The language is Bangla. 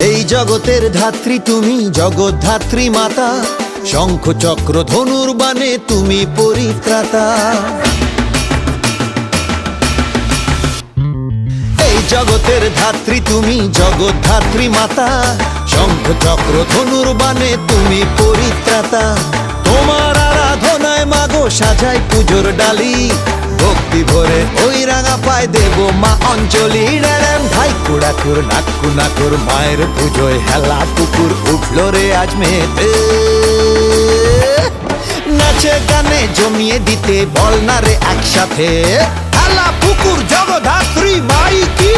এই জগতের ধাত্রী তুমি, জগদ্ধাত্রী মাতা, শঙ্খ চক্র ধনুর বাণে তুমি পরিত্রাতা। এই জগতের ধাত্রী তুমি, জগদ্ধাত্রী মাতা, শঙ্খ চক্র ধনুর বাণে তুমি পরিত্রাতা। তোমার আরাধনায় মাগো সাজাই পুজোর ডালি, ভক্তি ভরে ওই রাঙা পায় দেব মা অঞ্জলি। রেড়েম ভাই কুড়াকুর নাক্কু নাকুর, মায়ের পুজোয় হেলা পুকুর উঠল রে আজ মেতে। নাচে গানে জমিয়ে দিতে বল না রে একসাথে, হেলা পুকুর জগদ্ধাত্রী মাই কি।